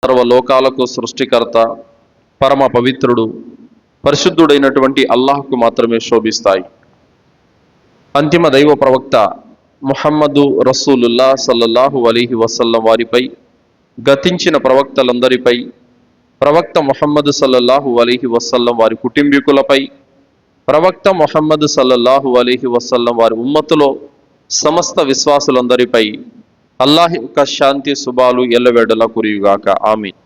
సర్వలోకాలకు సృష్టికర్త, పరమ పవిత్రుడు, పరిశుద్ధుడైనటువంటి అల్లాహ్కు మాత్రమే శోభిస్తాయి. అంతిమ దైవ ప్రవక్త ముహమ్మదు రసూలుల్లా సల్లల్లాహు అలీహి వసల్లం వారిపై, గతించిన ప్రవక్తలందరిపై, ప్రవక్త ముహమ్మదు సల్లల్లాహు అలీహి వసల్లం వారి కుటుంబీకులపై, ప్రవక్త ముహమ్మదు సల్లల్లాహు అలీహి వసల్లం వారి ఉమ్మతులో సమస్త విశ్వాసులందరిపై అల్లాహ్ యొక్క శాంతి శుభాలు ఎల్లవేళలా కురియుగాక. ఆమీన్.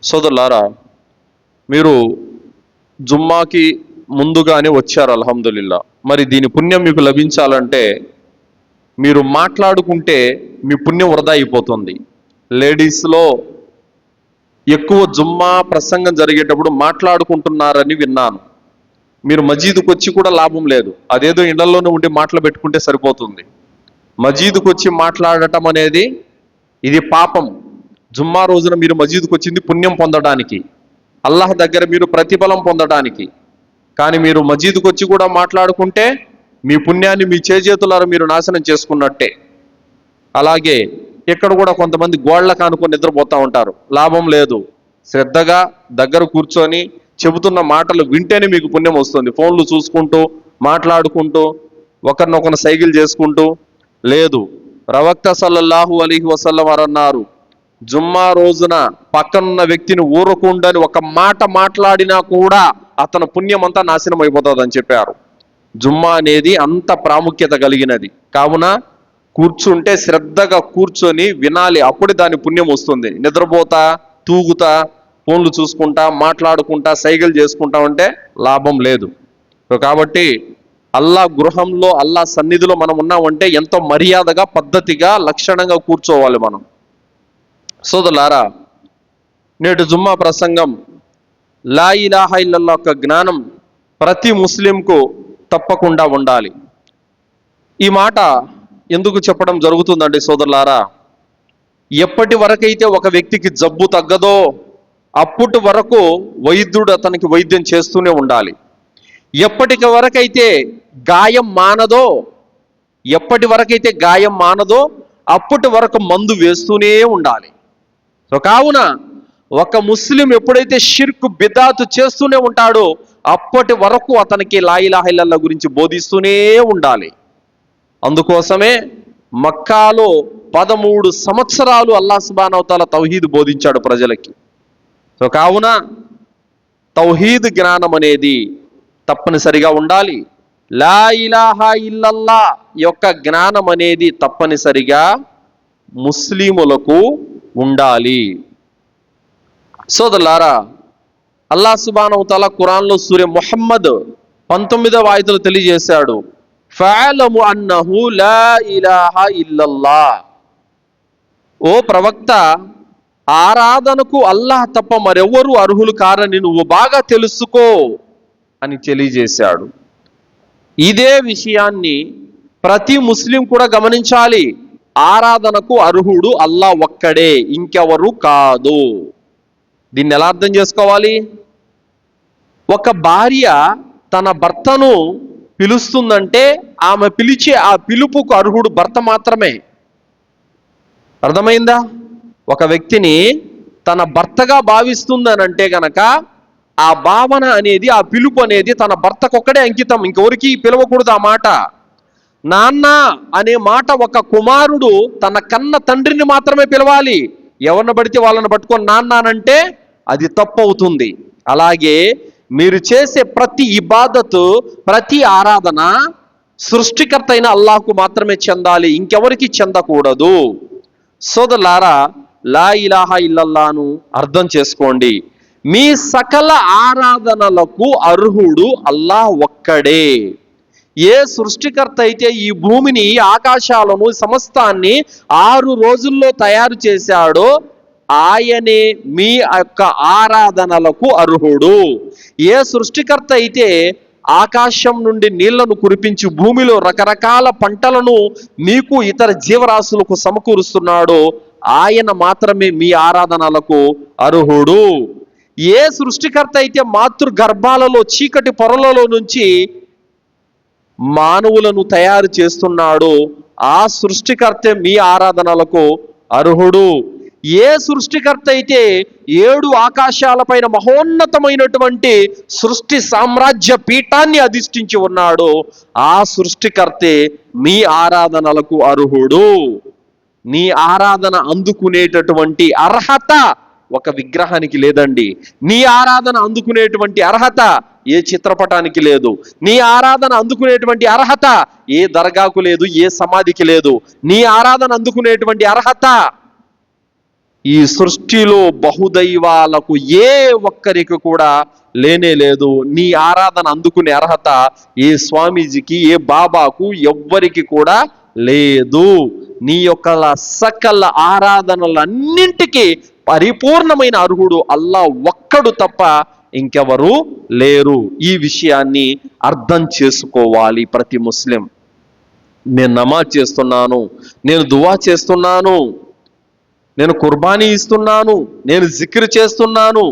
సోదరులారా, మీరు జుమ్మాకి ముందుగానే వచ్చారు అల్హమ్దులిల్లా. మరి దీని పుణ్యం మీకు లభించాలంటే మీరు మాట్లాడుకుంటే మీ పుణ్యం వృధా అయిపోతుంది. లేడీస్లో ఎక్కువ జుమ్మా ప్రసంగం జరిగేటప్పుడు మాట్లాడుకుంటున్నారని విన్నాను. మీరు మజీదుకు వచ్చి కూడా లాభం లేదు. అదేదో ఇళ్లలోనే ఉండి మాటలు పెట్టుకుంటే సరిపోతుంది. మజీదుకు వచ్చి మాట్లాడటం అనేది ఇది పాపం. జుమ్మా రోజున మీరు మజీదుకు వచ్చింది పుణ్యం పొందడానికి, అల్లాహ్ దగ్గర మీరు ప్రతిఫలం పొందడానికి. కానీ మీరు మజీదుకు వచ్చి కూడా మాట్లాడుకుంటే మీ పుణ్యాన్ని మీ చేజేతులారా మీరు నాశనం చేసుకున్నట్టే. అలాగే ఇక్కడ కూడా కొంతమంది గోళ్లకు అనుకొని నిద్రపోతూ ఉంటారు. లాభం లేదు. శ్రద్ధగా దగ్గర కూర్చొని చెబుతున్న మాటలు వింటేనే మీకు పుణ్యం వస్తుంది. ఫోన్లు చూసుకుంటూ మాట్లాడుకుంటూ ఒకరినొకరు సైకిల్ చేసుకుంటూ లేదు. ప్రవక్త సల్లల్లాహు అలీహి వసల్లం వారు అన్నారు, జుమ్మా రోజున పక్కనున్న వ్యక్తిని ఊరకుండని ఒక మాట మాట్లాడినా కూడా అతని పుణ్యం అంతా నాశనం అయిపోతుంది అని చెప్పారు. జుమ్మా అనేది అంత ప్రాముఖ్యత కలిగినది. కావున కూర్చుంటే శ్రద్ధగా కూర్చొని వినాలి, అప్పుడే దాని పుణ్యం వస్తుంది. నిద్రపోతా తూగుతా ఫోన్లు చూసుకుంటా మాట్లాడుకుంటా సైకిల్ చేసుకుంటా ఉంటే లాభం లేదు. కాబట్టి అల్లా గృహంలో అల్లా సన్నిధిలో మనం ఉన్నామంటే ఎంతో మర్యాదగా పద్ధతిగా లక్షణంగా కూర్చోవాలి మనం. సోదరులారా, నేటి జుమ్మా ప్రసంగం లా ఇలాహా ఇల్లల్లాహ్ యొక్క జ్ఞానం ప్రతి ముస్లింకు తప్పకుండా ఉండాలి. ఈ మాట ఎందుకు చెప్పడం జరుగుతుందండి సోదరులారా? ఎప్పటి వరకైతే ఒక వ్యక్తికి జబ్బు తగ్గదో అప్పటి వరకు వైద్యుడు అతనికి వైద్యం చేస్తూనే ఉండాలి. ఎప్పటి వరకైతే గాయం మానదో అప్పటి వరకు మందు వేస్తూనే ఉండాలి. కావున ఒక ముస్లిం ఎప్పుడైతే షిర్క్ బిదాతు చేస్తూనే ఉంటాడో అప్పటి వరకు అతనికి లా ఇలాహా ఇల్లల్లాహ్ గురించి బోధిస్తూనే ఉండాలి. అందుకోసమే మక్కాలో 13 సంవత్సరాలు అల్లాహ్ సుబ్హానహు వ తఆలా తౌహీద్ బోధించాడు ప్రజలకి. కావున తౌహీద్ జ్ఞానం అనేది తప్పనిసరిగా ఉండాలి. లా ఇలాహా ఇల్లల్లాహ్ యొక్క జ్ఞానం అనేది తప్పనిసరిగా ముస్లిములకు ఉండాలి. సోదరులారా, అల్లాహ్ సుబ్హానహు వ తఆలా ఖురాన్లో సూర ముహమ్మద్ 19వ ఆయతలో తెలియజేశాడు, ఫఅలము అన్నహు లా ఇలాహా ఇల్లల్లాహ్. ఓ ప్రవక్త, ఆరాధనకు అల్లాహ్ తప్ప మరెవ్వరూ అర్హులు కారని నువ్వు బాగా తెలుసుకో అని తెలియజేశాడు. ఇదే విషయాన్ని ప్రతి ముస్లిం కూడా గమనించాలి. ఆరాధనకు అర్హుడు అల్లాహ్ ఒక్కడే, ఇంకెవరు కాదు. దీన్ని ఎలా అర్థం చేసుకోవాలి? ఒక భార్య తన భర్తను పిలుస్తుందంటే ఆమె పిలిచే ఆ పిలుపుకు అర్హుడు భర్త మాత్రమే. అర్థమైందా? ఒక వ్యక్తిని తన భర్తగా భావిస్తుందనంటే గనక ఆ భావన అనేది, ఆ పిలుపు అనేది తన భర్తకొక్కడే అంకితం, ఇంకెవరికి పిలవకూడదు. ఆ మాట నాన్న అనే మాట ఒక కుమారుడు తన కన్న తండ్రిని మాత్రమే పిలవాలి. ఎవరిని పడితే వాళ్ళని పట్టుకొని నాన్న అనంటే అది తప్పు అవుతుంది. అలాగే మీరు చేసే ప్రతి ఇబాదతు, ప్రతి ఆరాధన సృష్టికర్త అయిన అల్లాహ్కు మాత్రమే చెందాలి, ఇంకెవరికి చెందకూడదు. సోదరులారా, లా ఇలాహా ఇల్లల్లాహ్ను అర్థం చేసుకోండి. మీ సకల ఆరాధనలకు అర్హుడు అల్లాహ్ ఒక్కడే. ఏ సృష్టికర్త అయితే ఈ భూమిని, ఆకాశాలను, సమస్తాన్ని 6 రోజుల్లో తయారు చేశాడో ఆయనే మీ యొక్క ఆరాధనలకు అర్హుడు. ఏ సృష్టికర్త అయితే ఆకాశం నుండి నీళ్లను కురిపించి భూమిలో రకరకాల పంటలను మీకు ఇతర జీవరాశులకు సమకూరుస్తున్నాడో ఆయన మాత్రమే మీ ఆరాధనలకు అర్హుడు. ఏ సృష్టికర్త అయితే మాతృగర్భాలలో చీకటి పొరలలో నుంచి మానవులను తయారు చేస్తున్నాడో ఆ సృష్టికర్తే మీ ఆరాధనలకు అర్హుడు. ఏ సృష్టికర్త అయితే 7 ఆకాశాలపైన మహోన్నతమైనటువంటి సృష్టి సామ్రాజ్య పీఠాన్ని అధిష్ఠించి ఉన్నాడో ఆ సృష్టికర్తే మీ ఆరాధనలకు అర్హుడు. నీ ఆరాధన అందుకునేటటువంటి అర్హత ఒక విగ్రహానికి లేదండి. నీ ఆరాధన అందుకునేటువంటి అర్హత ఏ చిత్రపటానికి లేదు. నీ ఆరాధన అందుకునేటువంటి అర్హత ఏ దర్గాకు లేదు, ఏ సమాధికి లేదు. నీ ఆరాధన అందుకునేటువంటి అర్హత ఈ సృష్టిలో బహుదైవాలకు ఏ ఒక్కరికి కూడా లేనే లేదు. నీ ఆరాధన అందుకునే అర్హత ఏ స్వామీజీకి, ఏ బాబాకు, ఎవ్వరికి కూడా లేదు. నీ యొక్క సకల ఆరాధనలన్నింటికీ పరిపూర్ణమైన అర్హుడు అల్లా ఒక్కడు తప్ప ఇంకెవరు లేరు. ఈ విషయాన్ని అర్థం చేసుకోవాలి ప్రతి ముస్లిం. నేను నమాజ్ చేస్తున్నాను, నేను దువా చేస్తున్నాను, నేను కుర్బానీ ఇస్తున్నాను, నేను జిక్ర్ చేస్తున్నాను,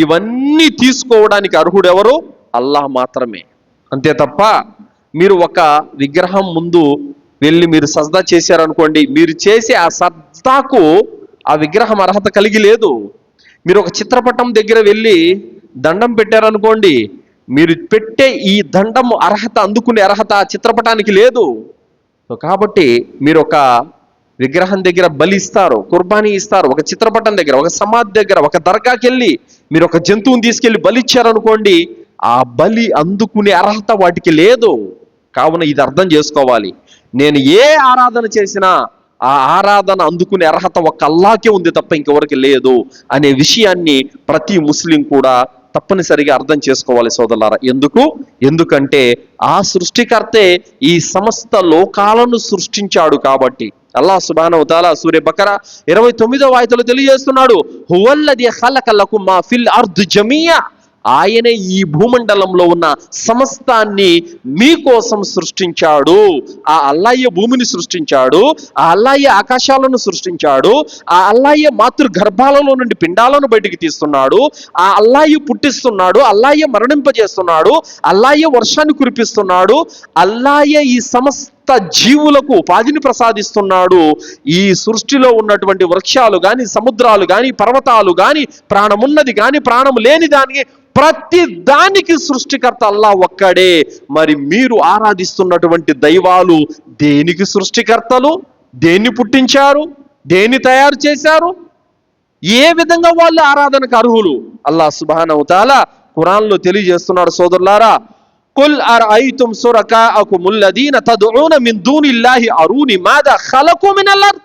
ఇవన్నీ తీసుకోవడానికి అర్హుడు ఎవరు? అల్లాహ్ మాత్రమే. అంతే తప్ప మీరు ఒక విగ్రహం ముందు వెళ్ళి మీరు సజ్దా చేశారనుకోండి, మీరు చేసే ఆ సజ్దాకు ఆ విగ్రహం అర్హత కలిగి లేదు. మీరు ఒక చిత్రపటం దగ్గర వెళ్ళి దండం పెట్టారనుకోండి, మీరు పెట్టే ఈ దండం అర్హత అందుకునే అర్హత ఆ చిత్రపటానికి లేదు. కాబట్టి మీరు ఒక విగ్రహం దగ్గర బలి ఇస్తారు, కుర్బానీ ఇస్తారు, ఒక చిత్రపటం దగ్గర, ఒక సమాధి దగ్గర, ఒక దర్గాకి వెళ్ళి మీరు ఒక జంతువుని తీసుకెళ్ళి బలి ఇచ్చారనుకోండి, ఆ బలి అందుకునే అర్హత వాటికి లేదు. కావున ఇది అర్థం చేసుకోవాలి. నేను ఏ ఆరాధన చేసినా ఆ ఆరాధన అందుకునే అర్హత ఒక్క అల్లాకే ఉంది తప్ప ఇంకెవరికి లేదు అనే విషయాన్ని ప్రతి ముస్లిం కూడా తప్పనిసరిగా అర్థం చేసుకోవాలి సోదరులారా. ఎందుకంటే ఆ సృష్టికర్తే ఈ సమస్త లోకాలను సృష్టించాడు కాబట్టి. అల్లాహ్ సుబ్హానహు వ తఆలా సూర బకరా 29వ ఆయతలో తెలియజేస్తున్నాడు, హువల్లదీ ఖలక లకుమ్ మా ఫిల్ అర్ద్ జమీయా. ఆయనే ఈ భూమండలంలో ఉన్న సమస్తాన్ని మీకోసం సృష్టించాడు. ఆ అల్లాహ్యే భూమిని సృష్టించాడు, ఆ అల్లాహ్యే ఆకాశాలను సృష్టించాడు, ఆ అల్లాహ్యే మాతృగర్భాలలో నుండి పిండాలను బయటికి తీస్తున్నాడు, ఆ అల్లాహ్యే పుట్టిస్తున్నాడు, అల్లాహ్యే మరణింపజేస్తున్నాడు, అల్లాహ్యే వర్షాన్ని కురిపిస్తున్నాడు, అల్లాహ్యే ఈ సమస్త జీవులకు ఉపాధిని ప్రసాదిస్తున్నాడు. ఈ సృష్టిలో ఉన్నటువంటి వృక్షాలు గాని, సముద్రాలు గాని, పర్వతాలు గాని, ప్రాణమున్నది గాని, ప్రాణం లేని దానికి ప్రతి దానికి సృష్టికర్త అల్లాహ్ ఒక్కడే. మరి మీరు ఆరాధిస్తున్నటువంటి దైవాలు దేనికి సృష్టికర్తలు? దేన్ని పుట్టించారు? దేన్ని తయారు చేశారు? ఏ విధంగా వాళ్ళు ఆరాధనకు అర్హులు? అల్లాహ్ సుబ్హానహు వ తఆలా ఖురాన్లో తెలియజేస్తున్నాడు సోదరులారా, కుల్ అరఐతుం శురకాఅకుముల్లదీన తద్ఉన మిన్ దూనిల్లాహి అరూని మాదా ఖలకు మినల్ అర్ద్.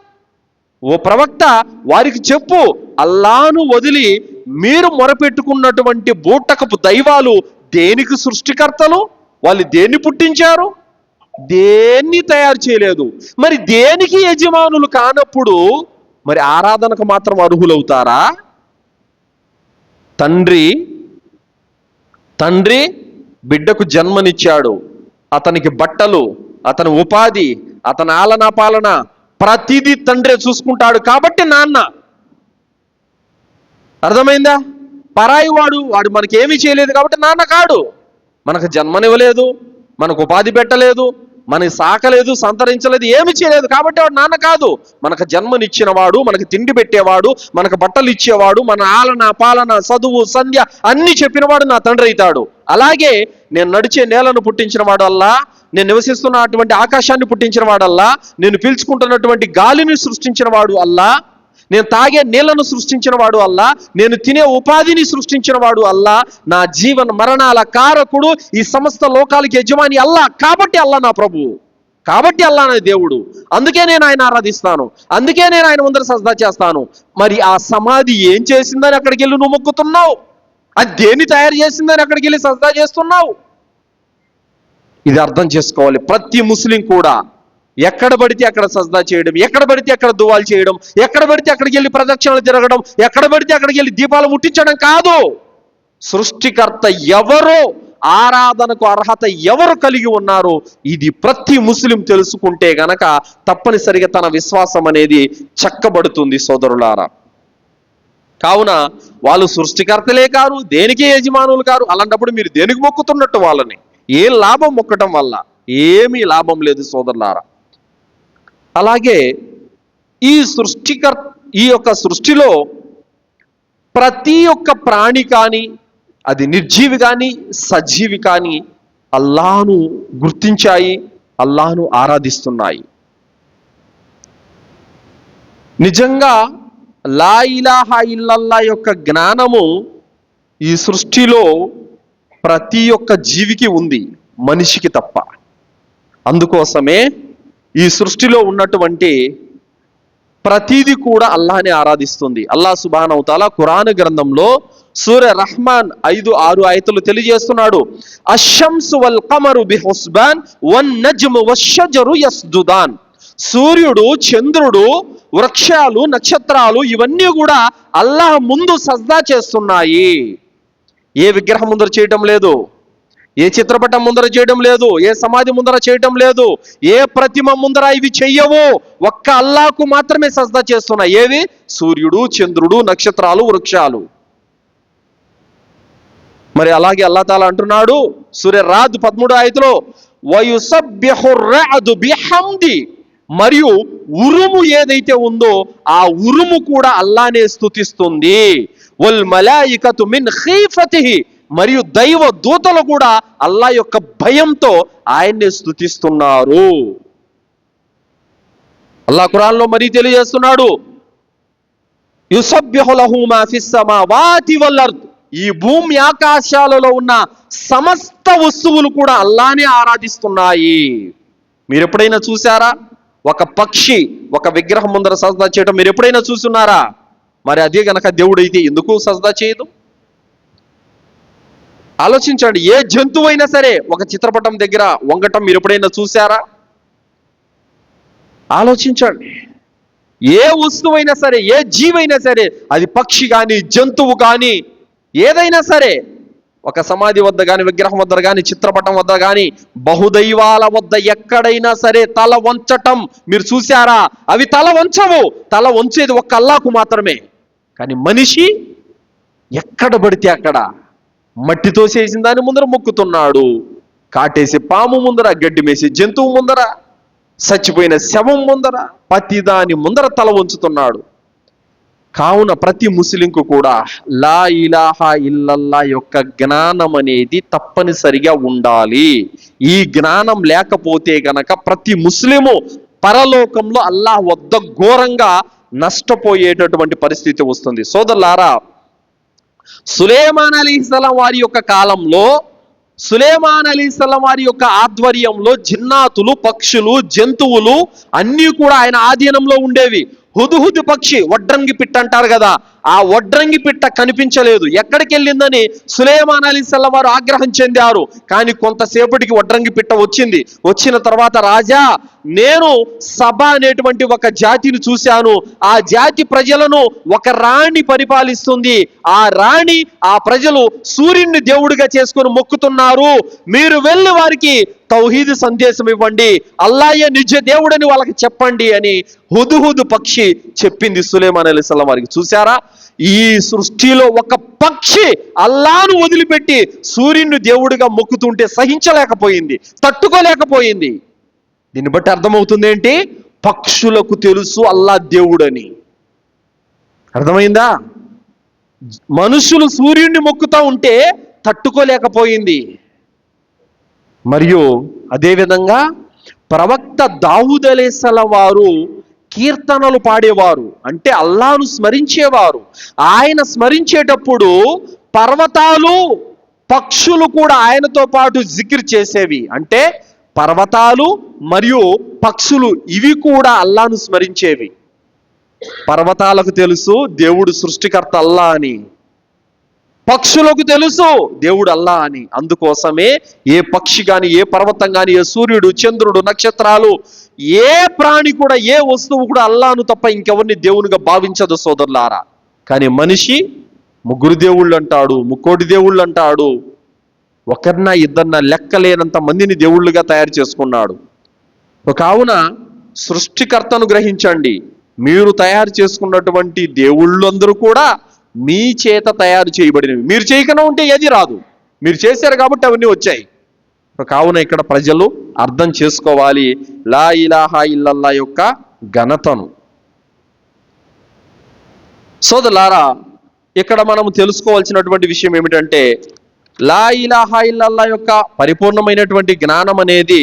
ఓ ప్రవక్త, వారికి చెప్పు, అల్లాహ్ను వదిలి మీరు మొరపెట్టుకున్నటువంటి బూటకపు దైవాలు దేనికి సృష్టికర్తలు? వాళ్ళు దేన్ని పుట్టించారు? దేన్ని తయారు చేయలేదు. మరి దేనికి యజమానులు కానప్పుడు మరి ఆరాధనకు మాత్రం అర్హులవుతారా? తండ్రి బిడ్డకు జన్మనిచ్చాడు, అతనికి బట్టలు, అతని ఉపాధి, అతని ఆలనా పాలన ప్రతిదీ తండ్రే చూసుకుంటాడు కాబట్టి నాన్న. అర్థమైందా? పరాయి వాడు మనకి ఏమీ చేయలేదు కాబట్టి నాన్న కాడు. మనకు జన్మనివ్వలేదు, మనకు ఉపాధి పెట్టలేదు, మనకి సాకలేదు, సంతరించలేదు, ఏమి చేయలేదు కాబట్టి వాడు నాన్న కాదు. మనకు జన్మనిచ్చిన వాడు, మనకు తిండి పెట్టేవాడు, మనకు బట్టలు ఇచ్చేవాడు, మన ఆలన పాలన చదువు సంధ్య అన్ని చెప్పినవాడు నా తండ్రి అవుతాడు. అలాగే నేను నడిచే నేలను పుట్టించిన వాడు అల్లా, నేను నివసిస్తున్న అటువంటి ఆకాశాన్ని పుట్టించిన వాడల్లా, నేను పీల్చుకుంటున్నటువంటి గాలిని సృష్టించిన వాడు అల్లా, నేను తాగే నీళ్లను సృష్టించిన వాడు అల్లా, నేను తినే ఉపాధిని సృష్టించిన వాడు అల్లా, నా జీవన మరణాల కారకుడు, ఈ సమస్త లోకాలకి యజమాని అల్లా. కాబట్టి అల్లా నా ప్రభువు, కాబట్టి అల్లా నా దేవుడు. అందుకే నేను ఆయన ఆరాధిస్తాను, అందుకే నేను ఆయన ముందర సజ్దా చేస్తాను. మరి ఆ సమాధి ఏం చేసిందని అక్కడికి వెళ్ళి నువ్వు మొక్కుతున్నావు? అది దేన్ని తయారు చేసిందని అక్కడికి వెళ్ళి సజ్దా చేస్తున్నావు? ఇది అర్థం చేసుకోవాలి. ప్రతి ముస్లిం కూడా ఎక్కడ పడితే అక్కడ సజ్దా చేయడం, ఎక్కడ పడితే అక్కడ దువాలు చేయడం, ఎక్కడ పడితే అక్కడికి వెళ్ళి ప్రదక్షిణలు తిరగడం, ఎక్కడ పడితే అక్కడికి వెళ్ళి దీపాలు ముట్టించడం కాదు. సృష్టికర్త ఎవరో, ఆరాధనకు అర్హత ఎవరు కలిగి ఉన్నారో ఇది ప్రతి ముస్లిం తెలుసుకుంటే గనక తప్పనిసరిగా తన విశ్వాసం అనేది చక్కబడుతుంది సోదరులారా. కావున వాళ్ళు సృష్టికర్తలే కారు, దేనికి యజమానులు కారు. అలాంటప్పుడు మీరు దేనికి మొక్కుతున్నట్టు? వాళ్ళని ఏం లాభం మొక్కటం వల్ల? ఏమీ లాభం లేదు సోదరులారా. అలాగే ఈ సృష్టికర్త ఈ యొక్క సృష్టిలో ప్రతి ఒక్క ప్రాణి కానీ, అది నిర్జీవి కానీ సజీవి కానీ అల్లాహ్ను గుర్తించాయి, అల్లాహ్ను ఆరాధిస్తున్నాయి. నిజంగా లా ఇలాహా ఇల్లల్లా యొక్క జ్ఞానము ఈ సృష్టిలో ప్రతి ఒక్క జీవికి ఉంది, మనిషికి తప్ప. అందుకోసమే ఈ సృష్టిలో ఉన్నటువంటి ప్రతిది కూడా అల్లాహ్ని ఆరాధిస్తుంది. అల్లాహ్ సుబ్హానహు వ తఆలా ఖురాన్ గ్రంథంలో సూరా రహ్మాన్ 5-6 ఆయతులు తెలియజేస్తున్నాడు. అషంసు వల్ ఖమరు బిహుస్బాన్ వన్ నజ్ము వశ్షజరు యస్జుదాన్. సూర్యుడు, చంద్రుడు, వృక్షాలు, నక్షత్రాలు ఇవన్నీ కూడా అల్లాహ్ ముందు సజ్దా చేస్తున్నాయి. ఏ విగ్రహం ముందర చేయటం లేదు, ఏ చిత్రపటం ముందర చేయడం లేదు, ఏ సమాధి ముందర చేయటం లేదు, ఏ ప్రతిమ ముందర ఇవి చెయ్యవు. ఒక్క అల్లాహ్కు మాత్రమే సజ్దా చేస్తున్నాయి. ఏవి? సూర్యుడు, చంద్రుడు, నక్షత్రాలు, వృక్షాలు. మరి అలాగే అల్లాహ్ తాలా అంటున్నాడు సూరా రాద్ 13 ఆయతులో వయుసబ్బిహు రఅదు బిహమ్ది. మరియు ఉరుము ఏదైతే ఉందో ఆ ఉరుము కూడా అల్లాహ్నే స్తుతిస్తుంది. వల్ మలాయికతు మిన్ ఖీఫతిహి. మరియు దైవ దూతలు కూడా అల్లాహ్ యొక్క భయంతో ఆయన్నే స్తుతిస్తున్నారు. అల్లాహ్ ఖురాన్లో మరీ తెలియజేస్తున్నాడు యుసబ్బిహు లహు మా ఫిస్ సమావాతి వల్ అర్ద్. ఈ భూమి ఆకాశాలలో ఉన్న సమస్త వస్తువులు కూడా అల్లాహ్నే ఆరాధిస్తున్నాయి. మీరు ఎప్పుడైనా చూసారా ఒక పక్షి ఒక విగ్రహం ముందర సజ్దా చేయడం? మీరు ఎప్పుడైనా చూస్తున్నారా? మరి అదే గనక దేవుడైతే ఎందుకు సజ్దా చేయదు? ఆలోచించండి. ఏ జంతువు అయినా సరే ఒక చిత్రపటం దగ్గర వంగటం మీరు ఎప్పుడైనా చూసారా? ఆలోచించండి. ఏ వస్తువైనా సరే, ఏ జీవైనా సరే, అది పక్షి కానీ జంతువు కానీ ఏదైనా సరే, ఒక సమాధి వద్ద కానీ, విగ్రహం వద్ద కానీ, చిత్రపటం వద్ద కానీ, బహుదైవాల వద్ద ఎక్కడైనా సరే తల వంచటం మీరు చూసారా? అవి తల వంచవు. తల వంచేది ఒక్క అల్లాహ్కు మాత్రమే. కానీ మనిషి ఎక్కడ పడితే అక్కడ మట్టితో చేసిన దాని ముందర మొక్కుతున్నాడు. కాటేసి పాము ముందర, గడ్డి మేసి జంతువు ముందర, చచ్చిపోయిన శవం ముందర, ప్రతి దాని ముందర తల వంచుతున్నాడు. కావున ప్రతి ముస్లింకు కూడా లా ఇలాహా ఇల్లల్లా యొక్క జ్ఞానం అనేది తప్పనిసరిగా ఉండాలి. ఈ జ్ఞానం లేకపోతే గనక ప్రతి ముస్లిము పరలోకంలో అల్లాహ్ వద్ద ఘోరంగా నష్టపోయేటటువంటి పరిస్థితి వస్తుంది. సోదరులారా, సులేమాన్ అలీహిస్సలాం వారి యొక్క కాలంలో, సులేమాన్ అలీహిస్సలాం వారి యొక్క ఆధ్వర్యంలో జిన్నాతులు, పక్షులు, జంతువులు అన్నీ కూడా ఆయన ఆధీనంలో ఉండేవి. హుదుహుదు పక్షి, వడ్రంగి పిట్ట అంటారు కదా, ఆ వడ్రంగి పిట్ట కనిపించలేదు. ఎక్కడికి వెళ్ళిందని సులేమాన్ అలీహిస్సలాం వారు ఆగ్రహం చెందారు. కానీ కొంతసేపటికి వడ్రంగి పిట్ట వచ్చింది. వచ్చిన తర్వాత, రాజా, నేను సభ అనేటువంటి ఒక జాతిని చూశాను. ఆ జాతి ప్రజలను ఒక రాణి పరిపాలిస్తుంది. ఆ రాణి, ఆ ప్రజలు సూర్యుడిని దేవుడిగా చేసుకొని మొక్కుతున్నారు. మీరు వెళ్ళి వారికి తౌహీద్ సందేశం ఇవ్వండి, అల్లాహే నిజ దేవుడని వాళ్ళకి చెప్పండి అని హుదుహుదు పక్షి చెప్పింది సులేమాన్ అలైహిస్సలాం వారికి. చూసారా, ఈ సృష్టిలో ఒక పక్షి అల్లాహ్ను వదిలిపెట్టి సూర్యుని దేవుడిగా మొక్కుతుంటే సహించలేకపోయింది, తట్టుకోలేకపోయింది. దీన్ని బట్టి అర్థమవుతుంది ఏంటి? పక్షులకు తెలుసు అల్లాహ్ దేవుడని. అర్థమైందా? మనుషులు సూర్యుడిని మొక్కుతూ ఉంటే తట్టుకోలేకపోయింది. మరియు అదేవిధంగా ప్రవక్త దావూద్ అలైహిస్సలాం వారు కీర్తనలు పాడేవారు, అంటే అల్లాహ్ను స్మరించేవారు. ఆయన స్మరించేటప్పుడు పర్వతాలు, పక్షులు కూడా ఆయనతో పాటు జిక్ర్ చేసేవి. అంటే పర్వతాలు మరియు పక్షులు ఇవి కూడా అల్లాహ్ను స్మరించేవి. పర్వతాలకు తెలుసు దేవుడు సృష్టికర్త అల్లాహ్ అని, పక్షులకు తెలుసు దేవుడు అల్లాహ్ అని. అందుకోసమే ఏ పక్షి కానీ, ఏ పర్వతం కానీ, ఏ సూర్యుడు, చంద్రుడు, నక్షత్రాలు, ఏ ప్రాణి కూడా, ఏ వస్తువు కూడా అల్లాహ్ను తప్ప ఇంకెవరిని దేవునిగా భావించదు సోదరులారా. కానీ మనిషి ముగ్గురు దేవుళ్ళు అంటాడు, ముక్కోటి దేవుళ్ళు అంటాడు, ఒకరినా ఇద్దరినా లెక్కలేనంత మందిని దేవుళ్ళుగా తయారు చేసుకున్నాడు. కావున సృష్టికర్తను గ్రహించండి. మీరు తయారు చేసుకున్నటువంటి దేవుళ్ళందరూ కూడా మీ చేత తయారు చేయబడినవి. మీరు చేయకుండా ఉంటే ఏది రాదు. మీరు చేశారు కాబట్టి అవన్నీ వచ్చాయి. కావున ఇక్కడ ప్రజలు అర్థం చేసుకోవాలి లా ఇలాహా ఇల్లల్లా యొక్క ఘనతను. సోదరులారా, ఇక్కడ మనం తెలుసుకోవాల్సినటువంటి విషయం ఏమిటంటే, లా ఇలాహా ఇల్లల్లా యొక్క పరిపూర్ణమైనటువంటి జ్ఞానం అనేది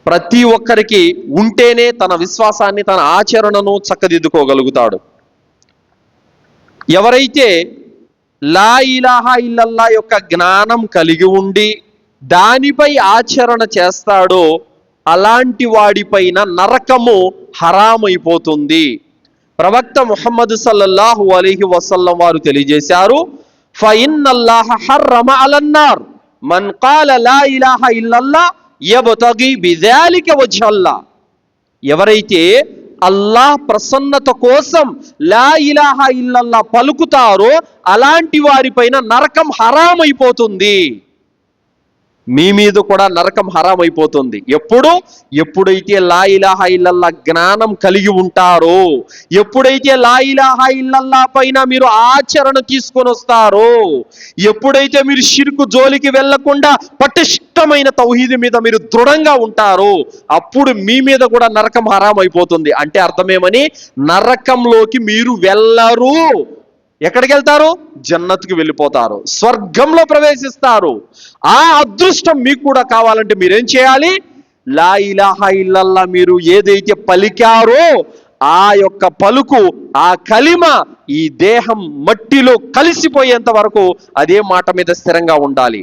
ప్రతి ఒక్కరికి ఉంటేనే తన విశ్వాసాన్ని, తన ఆచరణను చక్కదిద్దుకోగలుగుతాడు. ఎవరైతే లా ఇలాహా ఇల్లల్లా యొక్క జ్ఞానం కలిగి ఉండి దానిపై ఆచరణ చేస్తాడో అలాంటి వాడిపైన నరకము హరామైపోతుంది. ప్రవక్త ముహమ్మద్ సల్లల్లాహు అలైహి వసల్లం వారు తెలియజేశారు, ఫఇన్నల్లాహ హర్రమ అలన్నార్ మన్ ఖాల లా ఇలాహా ఇల్లల్లా యబ్తగి బిజాలిక వజ్హల్లా. ఎవరైతే అల్లాహ్ ప్రసన్నత కోసం లా ఇలాహా ఇల్లల్లా పలుకుతారో అలాంటి వారిపైన నరకం హరామైపోతుంది. మీ మీద కూడా నరకం హరామైపోతుంది. ఎప్పుడైతే లా ఇలాహా ఇల్లల్లా జ్ఞానం కలిగి ఉంటారో, ఎప్పుడైతే లా ఇలాహా ఇల్లల్లా పైన మీరు ఆచరణ తీసుకొని వస్తారో, ఎప్పుడైతే మీరు షిర్కు జోలికి వెళ్లకుండా పటిష్టమైన తౌహీద్ మీద మీరు దృఢంగా ఉంటారో అప్పుడు మీ మీద కూడా నరకం హరామైపోతుంది. అంటే అర్థమేమని, నరకంలోకి మీరు వెళ్ళరు. ఎక్కడికి వెళ్తారు? జన్నత్కి వెళ్ళిపోతారు, స్వర్గంలో ప్రవేశిస్తారు. ఆ అదృష్టం మీకు కూడా కావాలంటే మీరేం చేయాలి? లా ఇలాహా ఇల్లల్లా మీరు ఏదైతే పలికారో ఆ యొక్క పలుకు, ఆ కలిమ ఈ దేహం మట్టిలో కలిసిపోయేంత వరకు అదే మాట మీద స్థిరంగా ఉండాలి.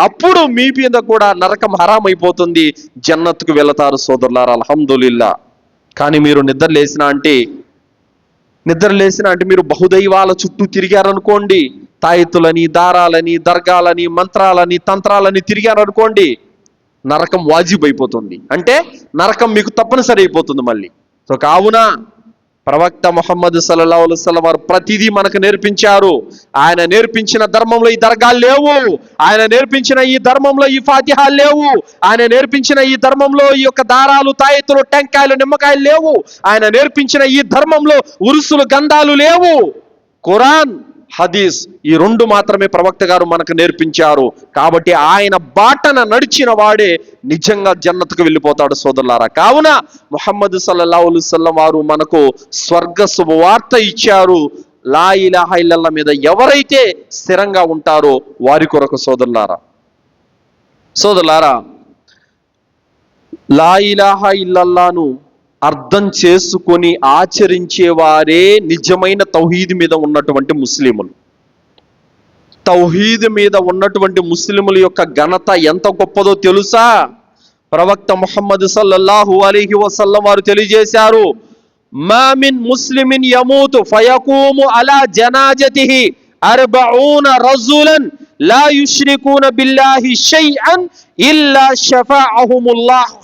అప్పుడు మీ మీద కూడా నరకం హరామైపోతుంది, జన్నత్కు వెళతారు సోదరులారా, అల్హమ్దులిల్లా. కానీ మీరు నిద్ర లేసిన అంటే మీరు బహుదైవాల చుట్టూ తిరిగారనుకోండి, తాయెత్తులని, దారాలని, దర్గాలని, మంత్రాలని, తంత్రాలని తిరిగారనుకోండి, నరకం వాజిబ్ అయిపోతుంది. అంటే నరకం మీకు తప్పనిసరి అయిపోతుంది మళ్ళీ. సో కావున ప్రవక్త ముహమ్మద్ సల్లల్లాహు అలైహి వసల్లం వారు ప్రతిదీ మనకు నేర్పించారు. ఆయన నేర్పించిన ధర్మంలో ఈ దర్గాలు లేవు, ఆయన నేర్పించిన ఈ ధర్మంలో ఈ ఫాతిహాలు లేవు, ఆయన నేర్పించిన ఈ ధర్మంలో ఈ యొక్క దారాలు, తాయెత్తులు, టెంకాయలు, నిమ్మకాయలు లేవు, ఆయన నేర్పించిన ఈ ధర్మంలో ఉరుసులు, గంధాలు లేవు. ఖురాన్, హదీస్ ఈ రెండు మాత్రమే ప్రవక్త గారు మనకు నేర్పించారు. కాబట్టి ఆయన బాటన నడిచిన వాడే నిజంగా జన్నతుకు వెళ్ళిపోతాడు సోదరులారా. కావున ముహమ్మద్ సల్లల్లాహు అలైహి వసల్లం వారు మనకు స్వర్గ శుభవార్త ఇచ్చారు. లా ఇలాహా ఇల్లల్లా మీద ఎవరైతే స్థిరంగా ఉంటారో వారి కొరకు సోదరులారా, లా ఇలాహా ఇల్లల్లాను అర్థం చేసుకొని ఆచరించే వారే నిజమైన తౌహీద్ మీద ఉన్నటువంటి ముస్లిములు. తౌహీద్ మీద ఉన్నటువంటి ముస్లిముల యొక్క ఘనత ఎంత గొప్పదో తెలుసా? ప్రవక్త ముహమ్మద్ సల్లల్లాహు అలైహి వసల్లం వారు తెలియజేశారు, మా మిన్ ముస్లిమిన్ యమూతు ఫయకూము అలా జనాజతిహి 40 రజులన్ లా యుష్రికూన బిల్లాహి షైఅన్ ఇల్లా షఫాఅహుముల్లాహ్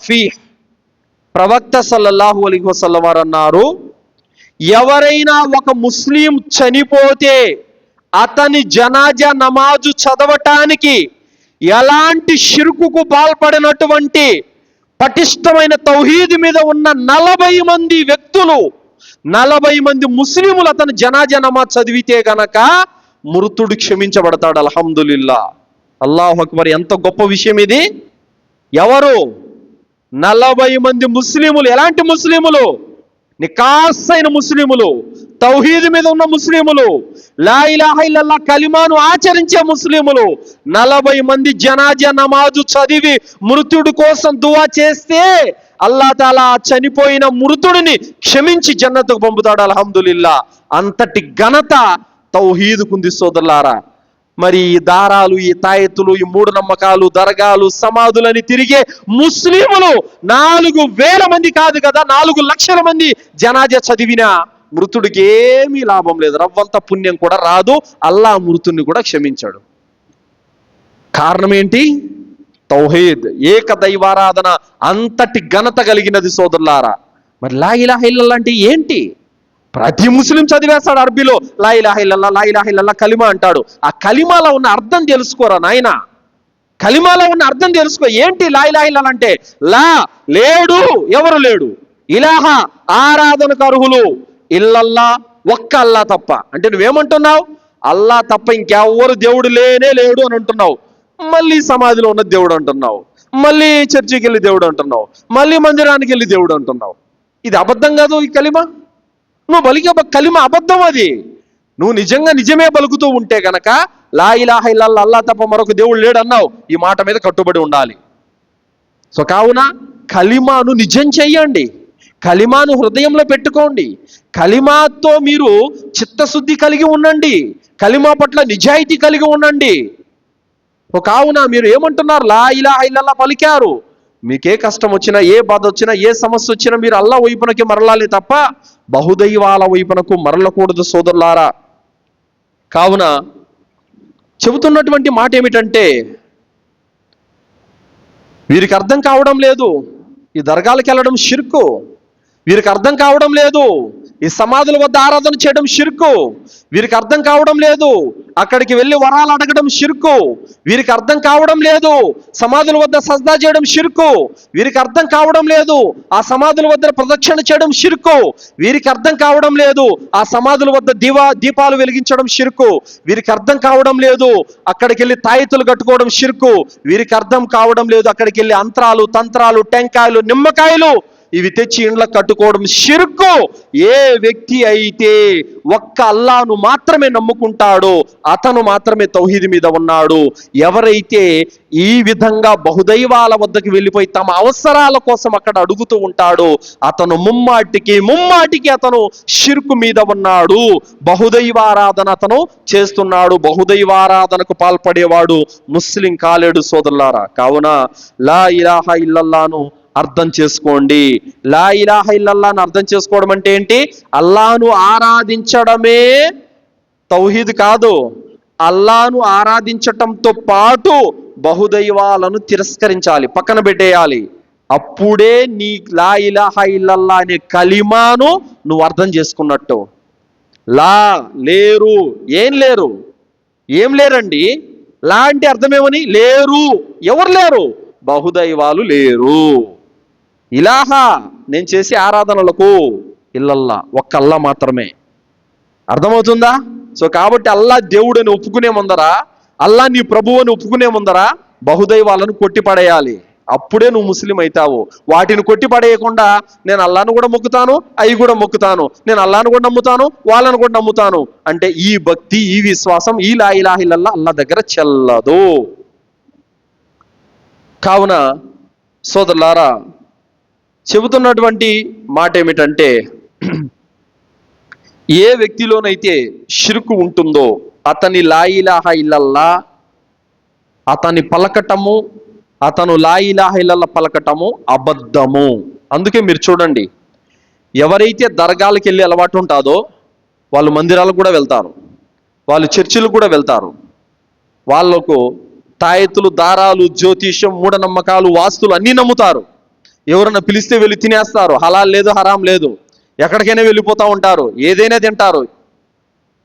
ఫీహ్. ప్రవక్త సల్లల్లాహు అలైహి వసల్లం వారు అన్నారు, ఎవరైనా ఒక ముస్లిం చనిపోతే అతని జనాజా నమాజు చదవటానికి ఎలాంటి షిర్కుకు పాల్పడినటువంటి పటిష్టమైన తౌహీద్ మీద ఉన్న 40 మంది వ్యక్తులు, 40 మంది ముస్లిములు అతని జనాజా నమాజ్ చదివితే గనక మృతుడు క్షమించబడతాడు. అల్హమ్దులిల్లా, అల్లాహు అక్బర్. ఎంత గొప్ప విషయం ఇది! ఎవరు? 40 మంది ముస్లిములు. ఎలాంటి ముస్లిములు? నికాసైన ముస్లిములు, తౌహీద్ మీద ఉన్న ముస్లిములు, లా ఇలాహా ఇల్లల్లా కలిమాను ఆచరించే ముస్లిములు 40 మంది జనాజా నమాజు చదివి మృతుడి కోసం దువా చేస్తే అల్లాహ్ తాలా చనిపోయిన మృతుడిని క్షమించి జన్నతుకు పంపుతాడు. అల్హమ్దులిల్లా. అంతటి ఘనత తౌహీదుకుంది సోదరులారా. మరి ఈ దారాలు, ఈ తాయెత్తులు, ఈ మూఢనమ్మకాలు, దర్గాలు, సమాధులని తిరిగే ముస్లిములు 4,000 మంది కాదు కదా, 4 లక్షల మంది జనాజా చదివినా మృతుడికి ఏమీ లాభం లేదు, రవ్వంత పుణ్యం కూడా రాదు, అల్లాహ్ మృతుడిని కూడా క్షమించాడు. కారణం ఏంటి? తౌహీద్, ఏక దైవారాధన అంతటి ఘనత కలిగినది సోదరులారా. మరి లా ఇలాహా ఇల్లల్లా అంటే ఏంటి? ప్రతి ముస్లిం చదివేస్తాడు అరబీలో లా ఇలాహా ఇల్లల్లా, లా ఇలాహా ఇల్లల్లా కలిమా అంటాడు. ఆ కలిమాలో ఉన్న అర్థం తెలుసుకోరా నాయన, కలిమాలో ఉన్న అర్థం తెలుసుకో. ఏంటి లా ఇలాహా ఇల్లల్లా అంటే? లా లేడు, ఎవరు లేడు, ఇలాహా ఆరాధనకు అర్హులు, ఇల్లల్లా ఒక్క అల్లా తప్ప. అంటే నువ్వేమంటున్నావు? అల్లా తప్ప ఇంకెవ్వరు దేవుడు లేనే లేడు అని అంటున్నావు. మళ్ళీ సమాధిలో ఉన్న దేవుడు అంటున్నావు. మళ్ళీ చర్చికి వెళ్ళి దేవుడు అంటున్నావు, మళ్ళీ మందిరానికి వెళ్ళి దేవుడు అంటున్నావు. ఇది అబద్ధం కాదు ఈ కలిమ? నువ్వు పలికే కలిమ అబద్ధం. అది నువ్వు నిజంగా నిజమే పలుకుతూ ఉంటే గనక లా ఇలాహ ఇల్లల్లా అల్లా తప్ప మరొక దేవుడు లేడు అన్నావు, ఈ మాట మీద కట్టుబడి ఉండాలి. సో కావున కలిమాను నిజం చెయ్యండి, కలిమాను హృదయంలో పెట్టుకోండి, కలిమాతో మీరు చిత్తశుద్ధి కలిగి ఉండండి, కలిమా పట్ల నిజాయితీ కలిగి ఉండండి. కావున మీరు ఏమంటున్నారు? లా ఇలాహ ఇల్లల్లా పలికారు, మీకే కష్టం వచ్చినా, ఏ బాధ వచ్చినా, ఏ సమస్య వచ్చినా మీరు అల్లా వైపునకి మరలాలి తప్ప బహుదైవాల వైపునకు మరలకూడదు సోదరులారా. కావున చెబుతున్నటువంటి మాట ఏమిటంటే, వీరికి అర్థం కావడం లేదు ఈ దర్గాలకు వెళ్ళడం షిర్కు, వీరికి అర్థం కావడం లేదు ఈ సమాధుల వద్ద ఆరాధన చేయడం షిర్కు, వీరికి అర్థం కావడం లేదు అక్కడికి వెళ్ళి వరాలు అడగడం షిర్కు, వీరికి అర్థం కావడం లేదు సమాధుల వద్ద సజ్దా చేయడం షిర్కు, వీరికి అర్థం కావడం లేదు ఆ సమాధుల వద్ద ప్రదక్షిణ చేయడం షిర్కు, వీరికి అర్థం కావడం లేదు ఆ సమాధుల వద్ద దీపాలు వెలిగించడం షిర్కు, వీరికి అర్థం కావడం లేదు అక్కడికి వెళ్ళి తాయితులు కట్టుకోవడం షిర్కు, వీరికి అర్థం కావడం లేదు అక్కడికి వెళ్ళి అంత్రాలు, తంత్రాలు, టెంకాయలు, నిమ్మకాయలు ఇవి తెచ్చి ఇండ్ల కట్టుకోవడం షిర్కు. ఏ వ్యక్తి అయితే ఒక్క అల్లాను మాత్రమే నమ్ముకుంటాడో అతను మాత్రమే తౌహీద్ మీద ఉన్నాడు. ఎవరైతే ఈ విధంగా బహుదైవాల వద్దకు వెళ్ళిపోయి తమ అవసరాల కోసం అక్కడ అడుగుతూ ఉంటాడో అతను ముమ్మాటికి అతను షిర్కు మీద ఉన్నాడు, బహుదైవారాధన అతను చేస్తున్నాడు, బహుదైవారాధనకు పాల్పడేవాడు ముస్లిం కాలేడు సోదరులారా. కావున లా ఇలాహ ఇల్లల్లాను అర్థం చేసుకోండి. లా ఇలాహ ఇల్లల్లాను అర్థం చేసుకోవడం అంటే ఏంటి? అల్లాను ఆరాధించడమే తౌహీద్ కాదు, అల్లాను ఆరాధించటంతో పాటు బహుదైవాలను తిరస్కరించాలి, పక్కన పెట్టేయాలి. అప్పుడే నీ లా ఇలాహ ఇల్లల్లా అనే కలిమాను నువ్వు అర్థం చేసుకున్నట్టు. లా లేరు, ఏం లేరండి. లా అంటే అర్థమేమని? లేరు. ఎవరు లేరు? బహుదైవాలు లేరు. ఇలాహా నేను చేసే ఆరాధనలకు ఇల్లల్లా ఒక్క అల్లా మాత్రమే. అర్థమవుతుందా? సో కాబట్టి అల్లా దేవుడని ఒప్పుకునే ముందర, అల్లా నీ ప్రభువు అని ఒప్పుకునే ముందర బహుదైవాలను కొట్టిపడేయాలి. అప్పుడే నువ్వు ముస్లిం అవుతావు. వాటిని కొట్టిపడేయకుండా నేను అల్లాను కూడా మొక్కుతాను, అవి కూడా మొక్కుతాను, నేను అల్లాను కూడా నమ్ముతాను, వాళ్ళను కూడా నమ్ముతాను అంటే ఈ భక్తి, ఈ విశ్వాసం, ఈ లా ఇలాహ ఇల్లల్లా అల్లా దగ్గర చెల్లదు. కావున సోదరులారా, చెబుతున్నటువంటి మాట ఏమిటంటే, ఏ వ్యక్తిలోనైతే షిర్కు ఉంటుందో అతని లా ఇలాహ ఇల్లల్లా అతని పలకటము, అతను లా ఇలాహ ఇల్లల్లా పలకటము అబద్ధము. అందుకే మీరు చూడండి, ఎవరైతే దర్గాలకు వెళ్ళి అలవాటు ఉంటుందో వాళ్ళు మందిరాలకు కూడా వెళ్తారు, వాళ్ళు చర్చిలకు కూడా వెళ్తారు, వాళ్ళకు తాయెత్తులు, దారాలు, జ్యోతిష్యం, మూఢనమ్మకాలు, వాస్తులు అన్నీ నమ్ముతారు. ఎవరన్నా పిలిస్తే వెళ్ళి తినేస్తారు, హలాల్ లేదు, హరాం లేదు, ఎక్కడికైనా వెళ్ళిపోతూ ఉంటారు, ఏదైనా తింటారు.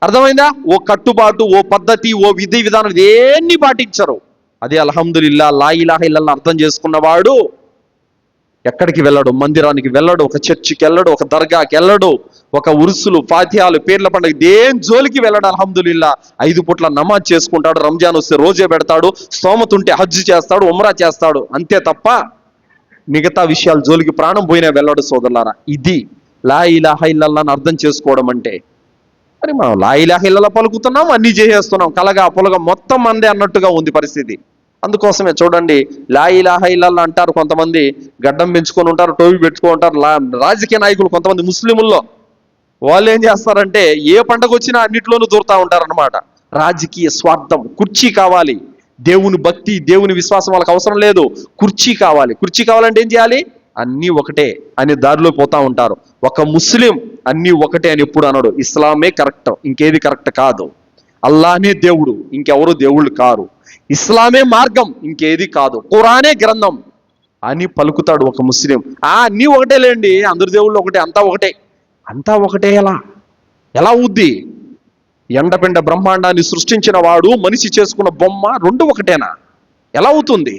అర్థమైందా? ఓ కట్టుబాటు, ఓ పద్ధతి, ఓ విధి విధానం దేన్ని పాటించరు. అదే అల్హమ్దులిల్లా లా ఇలాహ ఇల్లల్లా అర్థం చేసుకున్నవాడు ఎక్కడికి వెళ్ళడు, మందిరానికి వెళ్ళడు, ఒక చర్చికి వెళ్ళడు, ఒక దర్గాకి వెళ్ళడు, ఒక ఉరుసులు, ఫాతిహాలు, పేర్ల పండుగ దేని జోలికి వెళ్ళడు. అల్హమ్దులిల్లా 5 పూట్ల నమాజ్ చేసుకుంటాడు, రంజాన్ వస్తే రోజే పెడతాడు, స్తోమత ఉంటే హజ్ చేస్తాడు, ఉమ్రా చేస్తాడు, అంతే తప్ప మిగతా విషయాల జోలికి ప్రాణం పోయినా వెళ్ళడు సోదరులారా. ఇది లా ఇలాహ ఇల్లల్లాను అర్థం చేసుకోవడం అంటే. మరి మనం లా ఇలాహ ఇల్లల్లా పలుకుతున్నాం, అన్నీ చేసేస్తున్నాం, కలగా పొలగా మొత్తం మందే అన్నట్టుగా ఉంది పరిస్థితి. అందుకోసమే చూడండి, లా ఇలాహ ఇల్లల్లా అంటారు కొంతమంది, గడ్డం పెంచుకొని ఉంటారు, టోపీ పెట్టుకొని ఉంటారు. రాజకీయ నాయకులు కొంతమంది ముస్లిముల్లో వాళ్ళు ఏం చేస్తారంటే ఏ పండగ వచ్చినా అన్నింటిలోనూ దూరుతూ ఉంటారన్నమాట. రాజకీయ స్వార్థం, కుర్చీ కావాలి, దేవుని భక్తి, దేవుని విశ్వాసం వాళ్ళకి అవసరం లేదు, కుర్చీ కావాలి. కుర్చీ కావాలంటే ఏం చేయాలి? అన్నీ ఒకటే అనే దారిలో పోతా ఉంటారు. ఒక ముస్లిం అన్నీ ఒకటే అని ఎప్పుడు అనడు. ఇస్లామే కరెక్ట్, ఇంకేది కరెక్ట్ కాదు. అల్లానే దేవుడు, ఇంకెవరు దేవుళ్ళు కారు. ఇస్లామే మార్గం, ఇంకేది కాదు. ఖురానే గ్రంథం అని పలుకుతాడు ఒక ముస్లిం. అన్నీ ఒకటేలేండి, అందరు దేవుళ్ళు ఒకటే, అంతా ఒకటే. అంతా ఒకటే ఎలా అవుద్ది? ఎండపిండ బ్రహ్మాండాన్ని సృష్టించిన వాడు, మనిషి చేసుకున్న బొమ్మ రెండు ఒకటేనా? ఎలా అవుతుంది?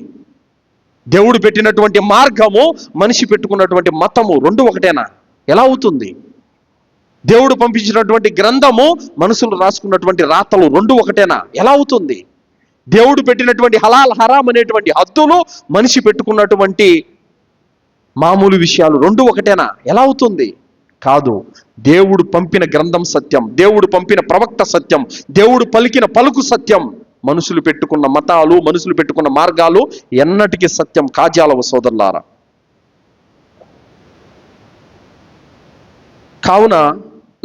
దేవుడు పెట్టినటువంటి మార్గము, మనిషి పెట్టుకున్నటువంటి మతము రెండు ఒకటేనా? ఎలా అవుతుంది? దేవుడు పంపించినటువంటి గ్రంథము, మనుషులు రాసుకున్నటువంటి రాతలు రెండు ఒకటేనా? ఎలా అవుతుంది? దేవుడు పెట్టినటువంటి హలాల్ హరాం అనేటువంటి హద్దులు, మనిషి పెట్టుకున్నటువంటి మామూలు విషయాలు రెండు ఒకటేనా? ఎలా అవుతుంది? కాదు. దేవుడు పంపిన గ్రంథం సత్యం, దేవుడు పంపిన ప్రవక్త సత్యం, దేవుడు పలికిన పలుకు సత్యం. మనుషులు పెట్టుకున్న మతాలు, మనుషులు పెట్టుకున్న మార్గాలు ఎన్నటికీ సత్యం కాజాలవ సోదరులారా. కావున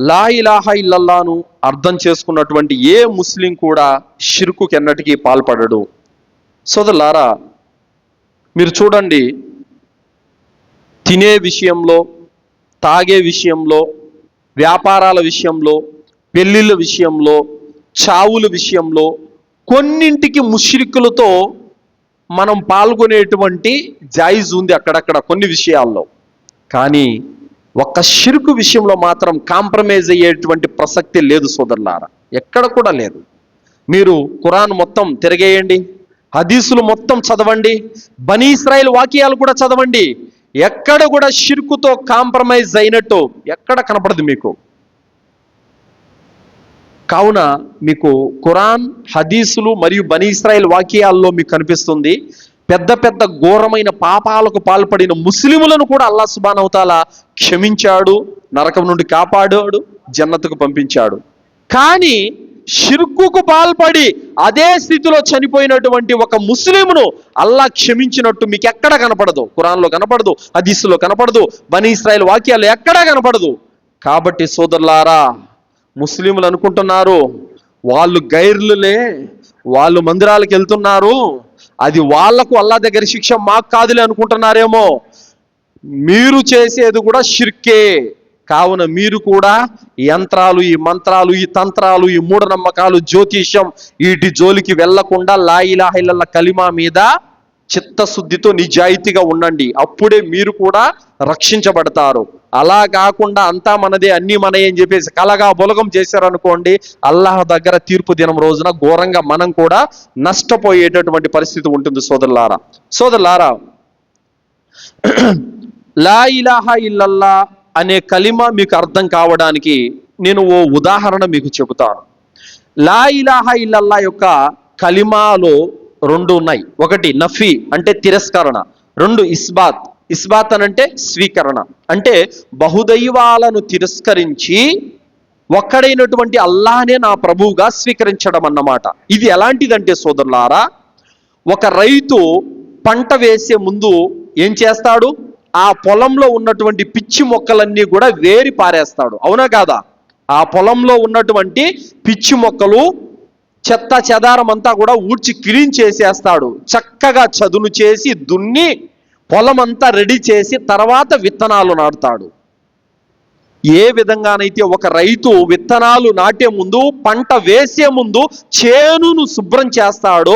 లా ఇలాహా ఇల్లల్లాను అర్థం చేసుకున్నటువంటి ఏ ముస్లిం కూడా షిర్కుకి ఎన్నటికీ పాల్పడడు. సోదరులారా, మీరు చూడండి, తినే విషయంలో, తాగే విషయంలో, వ్యాపారాల విషయంలో, పెళ్ళిళ్ళ విషయంలో, చావుల విషయంలో కొన్నింటికి ముష్రికులతో మనం పాల్గొనేటువంటి జాయిజ్ ఉంది అక్కడక్కడ కొన్ని విషయాల్లో. కానీ ఒక్క షిర్కు విషయంలో మాత్రం కాంప్రమైజ్ అయ్యేటువంటి ప్రసక్తి లేదు సోదరులారా, ఎక్కడ కూడా లేదు. మీరు ఖురాన్ మొత్తం తిరగేయండి, హదీసులు మొత్తం చదవండి, బనీ ఇస్రాయిల్ వాక్యాలు కూడా చదవండి, ఎక్కడ కూడా షిర్కుతో కాంప్రమైజ్ అయినట్టు ఎక్కడ కనపడదు మీకు. కావున మీకు ఖురాన్, హదీసులు మరియు బనీ ఇస్రాయిల్ వాక్యాల్లో మీకు కనిపిస్తుంది పెద్ద పెద్ద ఘోరమైన పాపాలకు పాల్పడిన ముస్లిములను కూడా అల్లాహ్ సుబ్హానహు వ తఆలా క్షమించాడు, నరకం నుండి కాపాడాడు, జన్నతుకు పంపించాడు. కానీ షిర్కుకు పాల్పడి అదే స్థితిలో చనిపోయినటువంటి ఒక ముస్లిమును అల్లాహ్ క్షమించినట్టు మీకు ఎక్కడ కనపడదు. ఖురాన్లో కనపడదు, హదీసులో కనపడదు, బనీ ఇస్రాయిల్ వాక్యాల్లో ఎక్కడా కనపడదు. కాబట్టి సోదరులారా, ముస్లింలు అనుకుంటున్నారు వాళ్ళు గైర్లులే, వాళ్ళు మందిరాలకు వెళ్తున్నారు, అది వాళ్లకు అల్లాహ్ దగ్గర శిక్ష, మాకు కాదులే అనుకుంటున్నారేమో. మీరు చేసేది కూడా షిర్కే. కావున మీరు కూడా ఈ యంత్రాలు, ఈ మంత్రాలు, ఈ తంత్రాలు, ఈ మూఢనమ్మకాలు, జ్యోతిష్యం వీటి జోలికి వెళ్లకుండా లా ఇలాహా ఇల్లల్లాహ్ కలిమా మీద చిత్తశుద్ధితో నిజాయితీగా ఉండండి. అప్పుడే మీరు కూడా రక్షించబడతారు. అలా కాకుండా అంతా మనదే, అన్నీ మనయే అని చెప్పేసి కలగా బొలగం చేశారనుకోండి, అల్లాహ్ దగ్గర తీర్పు దినం రోజున ఘోరంగా మనం కూడా నష్టపోయేటటువంటి పరిస్థితి ఉంటుంది. సోదరులారా, లా ఇలాహా ఇల్లల్లా అనే కలిమా మీకు అర్థం కావడానికి నేను ఓ ఉదాహరణ మీకు చెబుతాను. లా ఇలాహా ఇల్లల్లా యొక్క కలిమాలో రెండు ఉన్నాయి. ఒకటి నఫీ అంటే తిరస్కరణ, రెండు ఇస్బాత్. ఇస్బాత్ అనంటే స్వీకరణ, అంటే బహుదైవాలను తిరస్కరించి ఒక్కడైనటువంటి అల్లాహనే నా ప్రభువుగా స్వీకరించడం అన్నమాట. ఇది ఎలాంటిదంటే సోదరులారా, ఒక రైతు పంట వేసే ముందు ఏం చేస్తాడు? ఆ పొలంలో ఉన్నటువంటి పిచ్చి మొక్కలన్నీ కూడా వేరి పారేస్తాడు, అవునా కాదా? ఆ పొలంలో ఉన్నటువంటి పిచ్చి మొక్కలు, చెత్త చెదారం అంతా కూడా ఊడ్చి క్లీన్ చేసేస్తాడు. చక్కగా చదును చేసి దున్ని పొలం అంతా రెడీ చేసి తర్వాత విత్తనాలు నాటుతాడు. ఏ విధంగానైతే ఒక రైతు విత్తనాలు నాటే ముందు, పంట వేసే ముందు చేనును శుభ్రం చేస్తాడో,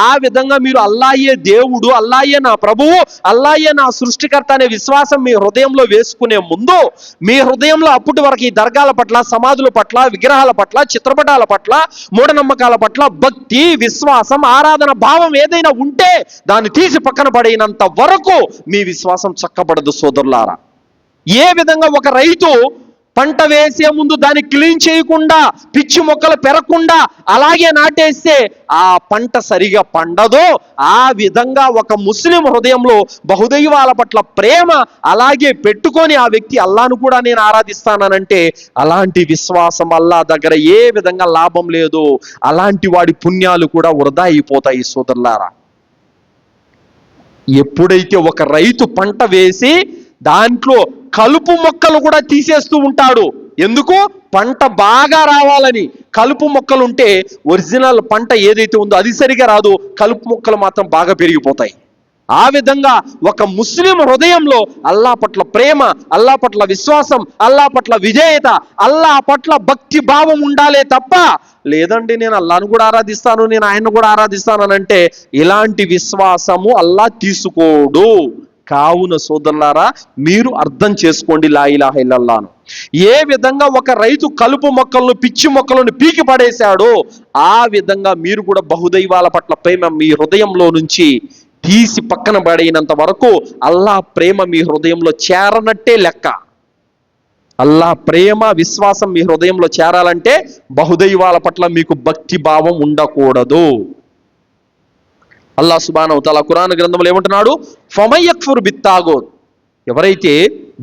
ఆ విధంగా మీరు అల్లాహే దేవుడు, అల్లాహే నా ప్రభువు, అల్లాహే నా సృష్టికర్త అనే విశ్వాసం మీ హృదయంలో వేసుకునే ముందు, మీ హృదయంలో అప్పటి వరకు ఈ దర్గాల పట్ల, సమాధుల పట్ల, విగ్రహాల పట్ల, చిత్రపటాల పట్ల, మూఢనమ్మకాల పట్ల భక్తి, విశ్వాసం, ఆరాధన భావం ఏదైనా ఉంటే దాన్ని తీసి పక్కన పడినంత వరకు మీ విశ్వాసం చక్కబడదు సోదరులారా. ఏ విధంగా ఒక రైతు పంట వేసే ముందు దాన్ని క్లీన్ చేయకుండా, పిచ్చి మొక్కలు పెరగకుండా అలాగే నాటేస్తే ఆ పంట సరిగా పండదో, ఆ విధంగా ఒక ముస్లిం హృదయంలో బహుదైవాల పట్ల ప్రేమ అలాగే పెట్టుకొని ఆ వ్యక్తి అల్లాను కూడా నేను ఆరాధిస్తానంటే అలాంటి విశ్వాసం అల్లాహ్ దగ్గర ఏ విధంగా లాభం లేదు. అలాంటి వాడి పుణ్యాలు కూడా వృధా అయిపోతాయి సోదరులారా. ఎప్పుడైతే ఒక రైతు పంట వేసి దాంట్లో కలుపు మొక్కలు కూడా తీసేస్తూ ఉంటాడు, ఎందుకు? పంట బాగా రావాలని. కలుపు మొక్కలు ఉంటే ఒరిజినల్ పంట ఏదైతే ఉందో అది సరిగా రాదు, కలుపు మొక్కలు మాత్రం బాగా పెరిగిపోతాయి. ఆ విధంగా ఒక ముస్లిం హృదయంలో అల్లాహ్ పట్ల ప్రేమ, అల్లాహ్ పట్ల విశ్వాసం, అల్లాహ్ పట్ల విధేయత, అల్లాహ్ పట్ల భక్తి భావం ఉండాలే తప్ప, లేదండి నేను అల్లాహ్ను కూడా ఆరాధిస్తాను, నేను ఆయన్ను కూడా ఆరాధిస్తాను అని అంటే ఇలాంటి విశ్వాసము అల్లాహ్ తీసుకోడు. కావున సోదరులారా, మీరు అర్థం చేసుకోండి లా ఇలాహా ఇల్లల్లాహ్ను. ఏ విధంగా ఒక రైతు కలుపు మొక్కలను, పిచ్చి మొక్కలను పీకి పడేశాడో, ఆ విధంగా మీరు కూడా బహుదైవాల పట్ల ప్రేమ మీ హృదయంలో నుంచి తీసి పక్కన పడినంత వరకు అల్లాహ్ ప్రేమ మీ హృదయంలో చేరనట్టే లెక్క. అల్లాహ్ ప్రేమ, విశ్వాసం మీ హృదయంలో చేరాలంటే బహుదైవాల పట్ల మీకు భక్తి భావం ఉండకూడదు. అల్లాహ్ సుబ్హానహు వ తఆలా ఖురాన్ గ్రంథంలో ఏమంటున్నాడు? ఫమయక్ఫుర్ బిత్తాగూత్, ఎవరైతే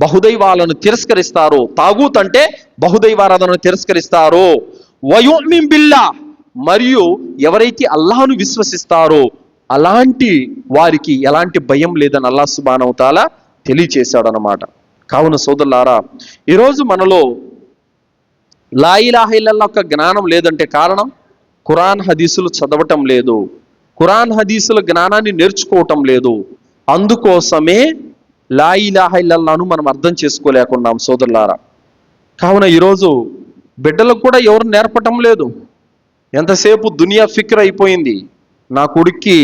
బహుదైవాలను తిరస్కరిస్తారో, తాగూత్ అంటే బహుదైవారాధనను తిరస్కరిస్తారో, వయుమిన్ బిల్లాహ్, మరియు ఎవరైతే అల్లాహ్ను విశ్వసిస్తారో అలాంటి వారికి ఎలాంటి భయం లేదని అల్లాహ్ సుబ్హానహు వ తఆలా తెలియచేశాడు అన్నమాట. కావున సోదరులారా, ఈరోజు మనలో లా ఇలాహ ఇల్లల్లాహ్ యొక్క జ్ఞానం లేదంటే కారణం ఖురాన్ హదీసులు చదవటం లేదు, ఖురాన్ హదీసుల జ్ఞానాన్ని నేర్చుకోవటం లేదు. అందుకోసమే లా ఇలాహ ఇల్లల్లాహ్ను మనం అర్థం చేసుకోలేకున్నాం సోదరులారా. కావున ఈరోజు బిడ్డలకు కూడా ఎవరు నేర్పటం లేదు. ఎంతసేపు దునియా ఫిక్ర్ అయిపోయింది. నా కొడుక్కి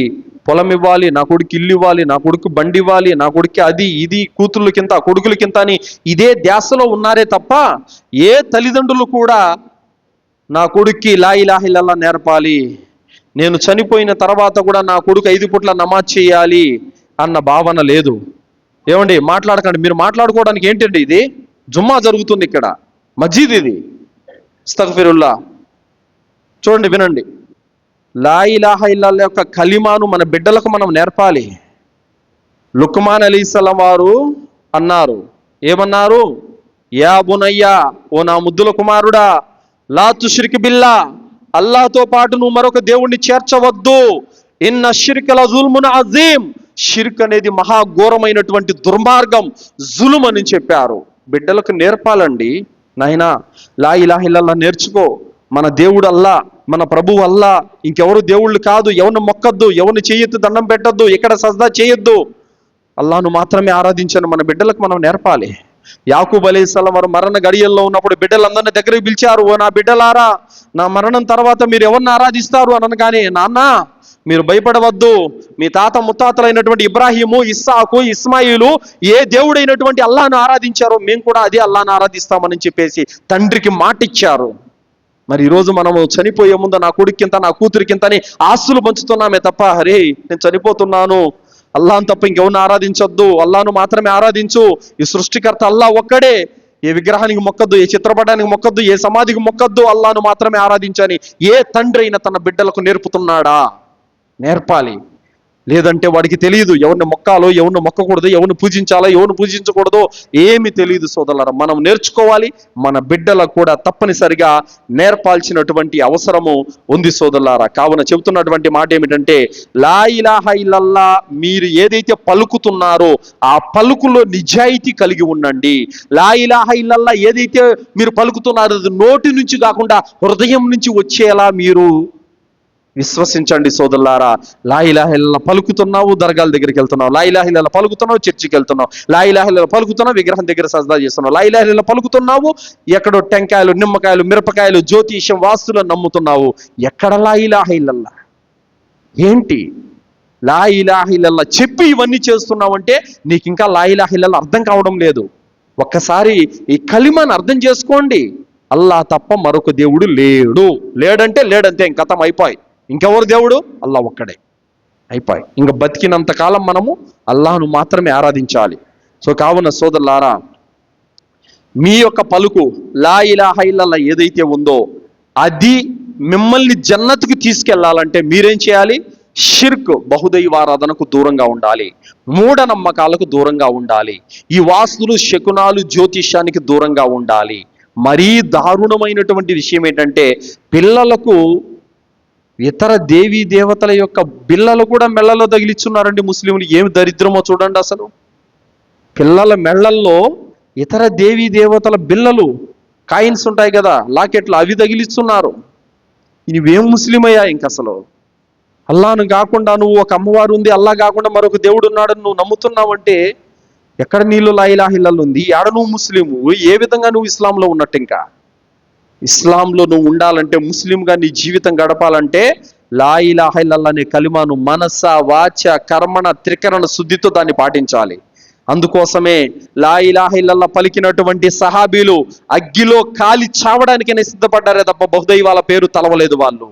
పొలం ఇవ్వాలి, నా కొడుకు ఇల్లు ఇవ్వాలి, నా కొడుకు బండి ఇవ్వాలి, నా కొడుకు అది ఇది, కూతుర్లకింత కొడుకులకింత అని ఇదే ధ్యాసలో ఉన్నారే తప్ప ఏ తల్లిదండ్రులు కూడా నా కొడుక్కి లా ఇలాహ ఇల్లల్లాహ్ నేర్పాలి, నేను చనిపోయిన తర్వాత కూడా నా కొడుకు 5 పూట్ల నమాజ్ చేయాలి అన్న భావన లేదు. ఏమండి, మాట్లాడకండి. మీరు మాట్లాడుకోవడానికి ఏంటండి? ఇది జుమ్మా జరుగుతుంది, ఇక్కడ మస్జిద్, ఇది అస్తగ్ఫిరుల్లా. చూడండి, వినండి. లా ఇలాహ ఇల్లల్లాహ్ యొక్క కలిమాను మన బిడ్డలకు మనం నేర్పాలి. లుక్మాన్ అలైహిస్సలాం వారు అన్నారు, ఏమన్నారు? యా బునయ్యా, ఓ నా ముద్దుల కుమారుడా, లా తుష్రిక్ బిల్లా, అల్లాహ్తో పాటు నువ్వు మరొక దేవుణ్ణి చేర్చవద్దు. ఇన్న షిర్క లజుల్మున్ అజీం, షిర్క్ అనేది మహాఘోరమైనటువంటి దుర్మార్గం, జులుం అని చెప్పారు. బిడ్డలకు నేర్పాలండి. నాయనా, లా ఇలాహ ఇల్లల్లాహ్ నేర్చుకో. మన దేవుడు అల్లా, మన ప్రభువు అల్లా, ఇంకెవరు దేవుళ్ళు కాదు. ఎవరిని మొక్కద్దు, ఎవరిని చేయొద్దు, దండం పెట్టద్దు, ఎక్కడ సజ్దా చేయొద్దు, అల్లాహ్ను మాత్రమే ఆరాధించను మన బిడ్డలకు మనం నేర్పాలి. యాకూబ్ అలైహిస్సలాం వారు మరణ గడియల్లో ఉన్నప్పుడు బిడ్డలందరినీ దగ్గరికి పిలిచారు. ఓ నా బిడ్డలారా, నా మరణం తర్వాత మీరు ఎవరిని ఆరాధిస్తారు అని అనగానే, నాన్న మీరు భయపడవద్దు, మీ తాత ముత్తాతలైనటువంటి ఇబ్రాహీము, ఇస్సాకు, ఇస్మాయిలు ఏ దేవుడైనటువంటి అల్లాహ్ను ఆరాధించారో మేము కూడా అదే అల్లాహ్ను ఆరాధిస్తామని చెప్పేసి తండ్రికి మాట ఇచ్చారు. మరి ఈరోజు మనము చనిపోయే ముందు నా కొడుక్కింత, నా కూతురికింత అని ఆస్తులు పంచుతున్నామే తప్ప, హరే నేను చనిపోతున్నాను, అల్లాహ్ను తప్ప ఇంకెవరిని ఆరాధించొద్దు, అల్లాహ్ను మాత్రమే ఆరాధించు, ఈ సృష్టికర్త అల్లాహ్ ఒక్కడే, ఏ విగ్రహానికి మొక్కద్దు, ఏ చిత్రపటానికి మొక్కద్దు, ఏ సమాధికి మొక్కద్దు, అల్లాహ్ను మాత్రమే ఆరాధించని ఏ తండ్రి అయినా తన బిడ్డలకు నేర్పుతున్నాడా? నేర్పాలి. లేదంటే వాడికి తెలియదు ఎవరిని మొక్కాలో, ఎవరిని మొక్కకూడదు, ఎవరిని పూజించాలో, ఎవరిని పూజించకూడదో ఏమి తెలియదు సోదరులారా. మనం నేర్చుకోవాలి, మన బిడ్డలకు కూడా తప్పనిసరిగా నేర్పాల్సినటువంటి అవసరము ఉంది సోదరులారా. కావున చెబుతున్నటువంటి మాట ఏమిటంటే, లా ఇలాహ ఇల్లల్లాహ్ మీరు ఏదైతే పలుకుతున్నారో ఆ పలుకులో నిజాయితీ కలిగి ఉండండి. లా ఇలాహ ఇల్లల్లాహ్ ఏదైతే మీరు పలుకుతున్నారో అది నోటి నుంచి కాకుండా హృదయం నుంచి వచ్చేలా మీరు విశ్వసించండి సోదరులారా. లా ఇలాహ ఇల్లల్లాహ్ పలుకుతున్నావు, దర్గాల దగ్గరికి వెళ్తున్నావు, లా ఇలాహ ఇల్లల్లాహ్ పలుకుతున్నావు, చర్చికి వెళ్తున్నావు, లా ఇలాహ ఇల్లల్లాహ్ పలుకుతున్నావు, విగ్రహం దగ్గర సజ్దా చేస్తున్నావు, లా ఇలాహ ఇల్లల్లాహ్ పలుకుతున్నావు, ఎక్కడో టెంకాయలు, నిమ్మకాయలు, మిరపకాయలు, జ్యోతిష్యం, వాస్తులను నమ్ముతున్నావు. ఎక్కడ లా ఇలాహ ఇల్లల్లాహ్? ఏంటి లా ఇలాహ ఇల్లల్లాహ్ చెప్పి ఇవన్నీ చేస్తున్నావంటే నీకు ఇంకా లా ఇలాహ ఇల్లల్లాహ్ అర్థం కావడం లేదు. ఒక్కసారి ఈ కలిమాను అర్థం చేసుకోండి. అల్లాహ్ తప్ప మరొక దేవుడు లేడు, లేడంటే లేడంతే, ఇంకతం అయిపోయి. ఇంకెవరు దేవుడు? అల్లాహ్ ఒక్కడే, అయిపోయి. ఇంక బతికినంత కాలం మనము అల్లాహ్ను మాత్రమే ఆరాధించాలి. సో కావున సోదరులారా, మీ యొక్క పలుకు లా ఇలాహ ఇల్లల్లాహ్ ఏదైతే ఉందో అది మిమ్మల్ని జన్నతుకు తీసుకెళ్లాలంటే మీరేం చేయాలి? షిర్క్, బహుదైవారాధనకు దూరంగా ఉండాలి, మూఢనమ్మకాలకు దూరంగా ఉండాలి, ఈ వాస్తులు, శకునాలు, జ్యోతిష్యానికి దూరంగా ఉండాలి. మరీ దారుణమైనటువంటి విషయం ఏంటంటే, పిల్లలకు ఇతర దేవీ దేవతల యొక్క బిళ్ళలు కూడా మెళ్ళలో తగిలిచ్చున్నారండి ముస్లింలు. ఏమి దరిద్రమో చూడండి అసలు. పిల్లల మెళ్ళల్లో ఇతర దేవీ దేవతల బిళ్ళలు, కాయిన్స్ ఉంటాయి కదా, లాకెట్లు, అవి తగిలిస్తున్నారు. నువ్వేం ముస్లిం అయ్యా? ఇంక అసలు అల్లాహ్ను కాకుండా నువ్వు ఒక అమ్మవారు ఉంది, అల్లాహ్ కాకుండా మరొక దేవుడు ఉన్నాడని నువ్వు నమ్ముతున్నావంటే ఎక్కడ నీళ్ళు లా ఇలాహ ఇల్లల్లాహ్ ఉంది? ఆడ నువ్వు ముస్లిము, ఏ విధంగా నువ్వు ఇస్లాంలో ఉన్నట్టు? ఇంకా ఇస్లాంలో నువ్వు ఉండాలంటే, ముస్లింగా నీ జీవితం గడపాలంటే లా ఇలాహ ఇల్లల్లాహ్ అనే కలిమాను మనస, వాచ, కర్మణ, త్రికరణ శుద్ధితో దాన్ని పాటించాలి. అందుకోసమే లా ఇలాహ ఇల్లల్లాహ్ పలికినటువంటి సహాబీలు అగ్గిలో కాలి చావడానికనే సిద్ధపడ్డారే తప్ప బహుదైవాల పేరు తలవలేదు వాళ్ళు.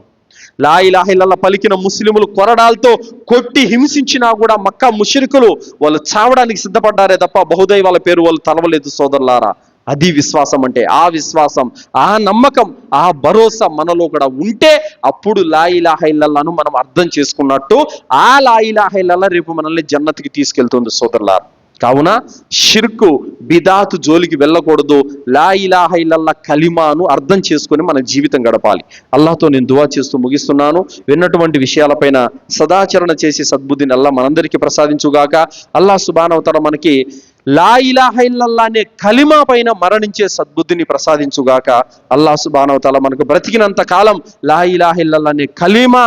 లా ఇలాహ ఇల్లల్లాహ్ పలికిన ముస్లిములు కొరడాలతో కొట్టి హింసించినా కూడా మక్కా ముష్రికులు వాళ్ళు చావడానికి సిద్ధపడ్డారే తప్ప బహుదైవాల పేరు వాళ్ళు తలవలేదు సోదరులారా. అది విశ్వాసం అంటే. ఆ విశ్వాసం, ఆ నమ్మకం, ఆ భరోసా మనలో కూడా ఉంటే అప్పుడు లా ఇలాహ ఇల్లల్లాహ్ను మనం అర్థం చేసుకున్నట్టు. ఆ లా ఇలాహ ఇల్లల్లాహ్ రేపు మనల్ని జన్నతికి తీసుకెళ్తుంది సోదరులారా. కావున షిర్కు బిదాతు జోలికి వెళ్ళకూడదు. లా ఇలాహ ఇల్లల్లాహ్ కలిమాను అర్థం చేసుకొని మన జీవితం గడపాలి. అల్లాహ్తో నేను దువా చేస్తూ ముగిస్తున్నాను. విన్నటువంటి విషయాలపైన సదాచరణ చేసి సద్బుద్ధిని అల్లాహ్ మనందరికీ ప్రసాదించుగాక. అల్లాహ్ సుబ్హానహు వ తఆలా మనకి లా ఇలాహ ఇల్లల్లాహ్ అనే కలిమా పైన మరణించే సద్బుద్ధిని ప్రసాదించుగాక. అల్లాహ్ సుబ్హానహు వ తఆలా మనకు బ్రతికినంత కాలం లా ఇలాహ ఇల్లల్లాహ్ అనే కలిమా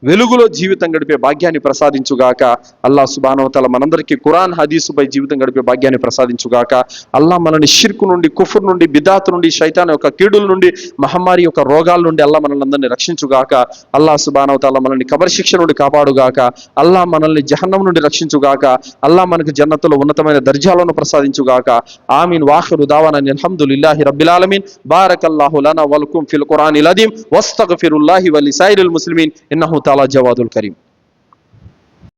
వెలుగులో జీవితం గడిపే భాగ్యాన్ని ప్రసాదించుగాక. అల్లాహ్ సుబ్హానహు వ తఆలా మనందరికీ ఖురాన్ హదీసుపై జీవితం గడిపే భాగ్యాన్ని ప్రసాదించుగాక. అల్లాహ్ మనల్ని షిర్కు నుండి, కుఫర్ నుండి, బిదాత్ నుండి, శైతాన్ యొక్క కీడుల నుండి, మహమ్మారి యొక్క రోగాల నుండి అల్లాహ్ మనల్ని అందరినీ రక్షించుగాక. అల్లాహ్ సుబ్హానహు వ తఆలా మనల్ని కబర్ శిక్ష నుండి కాపాడుగాక. అల్లాహ్ మనల్ని జహన్నం నుండి రక్షించుగాక. అల్లాహ్ మనకు జన్నతులో ఉన్నతమైన దర్జాలను ప్రసాదించుగాక. ఆమీన్. వాఖిరు దావానా అల్హమ్దులిల్లాహి రబ్బిల్ ఆలమీన్. బారకల్లాహు లనా వలకుం ఫిల్ ఖురానిల్ అదీమ్ వస్తగ్ఫిరుల్లాహి వలిసాయిరిల్ ముస్లిమీన్ ఇన్నహు తాలా జవాదుల్ కరీం.